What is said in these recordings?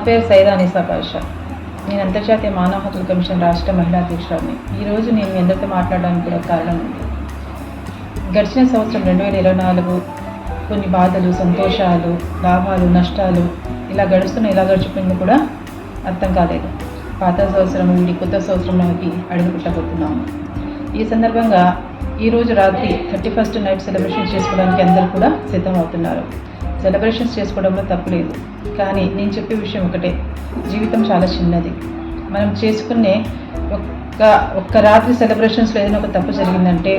పేరు సైదా నిసా పాషా. నేను అంతర్జాతీయ మానవ హక్కుల కమిషన్ రాష్ట్ర మహిళా అధ్యక్షురాలిని. ఈరోజు నేను మీ అందరితో మాట్లాడడానికి కూడా కారణం ఉంది. గడిచిన సంవత్సరం 2024 కొన్ని బాధలు, సంతోషాలు, లాభాలు, నష్టాలు ఇలా గడిచిపోయింది కూడా అర్థం కాలేదు. పాత సంవత్సరం వీడి కొత్త సంవత్సరంలోకి అడుగుపెట్టబోతున్నాము. ఈ సందర్భంగా ఈరోజు రాత్రి 31st నైట్ సెలబ్రేషన్స్ చేసుకోవడానికి అందరూ కూడా సిద్ధమవుతున్నారు. సెలబ్రేషన్స్ చేసుకోవడంలో తప్పు లేదు, కానీ నేను చెప్పే విషయం ఒకటే, జీవితం చాలా చిన్నది. మనం చేసుకునే ఒక్క రాత్రి సెలబ్రేషన్స్లో ఏదైనా ఒక తప్పు జరిగిందంటే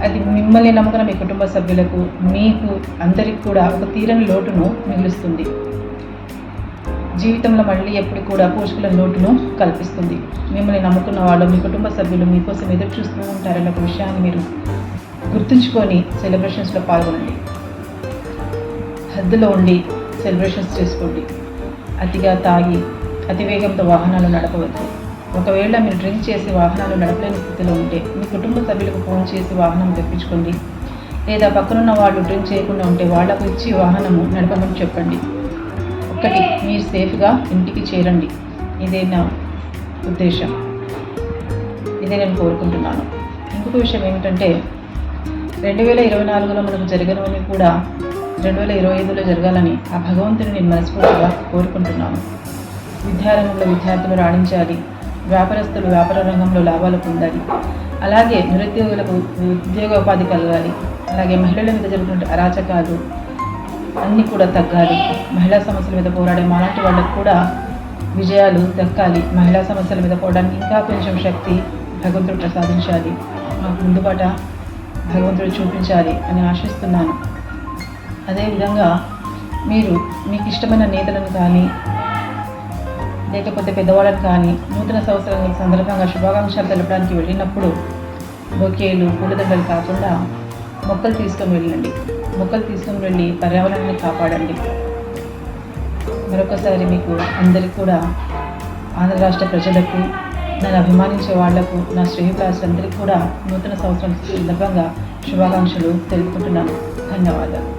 అది మిమ్మల్ని నమ్ముకున్న మీ కుటుంబ సభ్యులకు, మీకు అందరికి కూడా ఒక తీరని లోటును మిగులుస్తుంది. జీవితంలో మళ్ళీ ఎప్పుడు కూడా పోషకుల లోటును కల్పిస్తుంది. మిమ్మల్ని నమ్ముకున్న వాళ్ళు, మీ కుటుంబ సభ్యులు మీకోసం ఎదురు చూస్తూ ఉంటారన్న ఒక విషయాన్ని మీరు గుర్తుంచుకొని సెలబ్రేషన్స్లో పాల్గొనండి. హద్దులో ఉండి సెలబ్రేషన్స్ చేసుకోండి. అతిగా తాగి అతివేగంతో వాహనాలు నడపవద్దు. ఒకవేళ మీరు డ్రింక్ చేసి వాహనాలు నడపలేని స్థితిలో ఉంటే మీ కుటుంబ సభ్యులకు ఫోన్ చేసి వాహనం తెప్పించుకోండి. లేదా పక్కనున్న వాళ్ళు డ్రింక్ చేయకుండా ఉంటే వాళ్లకు ఇచ్చి వాహనము నడపమని చెప్పండి. ఒకటి, మీరు సేఫ్గా ఇంటికి చేరండి. ఇదే నా ఉద్దేశం, ఇదే నేను కోరుకుంటున్నాను. ఇంకొక విషయం ఏమిటంటే 2024లో మనకు జరగనివన్నీ కూడా 2025లో జరగాలని ఆ భగవంతుని నేను మనస్ఫూర్తిగా కోరుకుంటున్నాను. విద్యారంగంలో విద్యార్థులు రాణించాలి, వ్యాపారస్తులు వ్యాపార రంగంలో లాభాలు పొందాలి, అలాగే నిరుద్యోగులకు ఉద్యోగోపాధి కలగాలి, అలాగే మహిళల మీద జరుగుతున్న అరాచకాలు అన్నీ కూడా తగ్గాలి, మహిళా సమస్యల మీద పోరాడే మాలాంటి వాళ్ళకు కూడా విజయాలు దక్కాలి, మహిళా సమస్యల మీద పోవడానికి ఇంకా కొంచెం శక్తి భగవంతుడు ప్రసాదించాలి, మాకు ముందుబాట భగవంతుడు చూపించాలి అని ఆశిస్తున్నాను. అదేవిధంగా మీకు ఇష్టమైన నేతలను కానీ లేకపోతే పెద్దవాళ్ళని కానీ నూతన సంవత్సరం సందర్భంగా శుభాకాంక్షలు తెలపడానికి వెళ్ళినప్పుడు బొకేలు, పూలదండలు కాకుండా మొక్కలు తీసుకొని వెళ్ళి పర్యావరణాన్ని కాపాడండి. మరొకసారి మీకు అందరికీ కూడా, ఆంధ్ర రాష్ట్ర ప్రజలకు, నన్ను అభిమానించే వాళ్లకు, నా శ్రేయభిలాషులందరికీ కూడా నూతన సంవత్సరం సందర్భంగా శుభాకాంక్షలు తెలుపుకుంటున్నాను. ధన్యవాదాలు.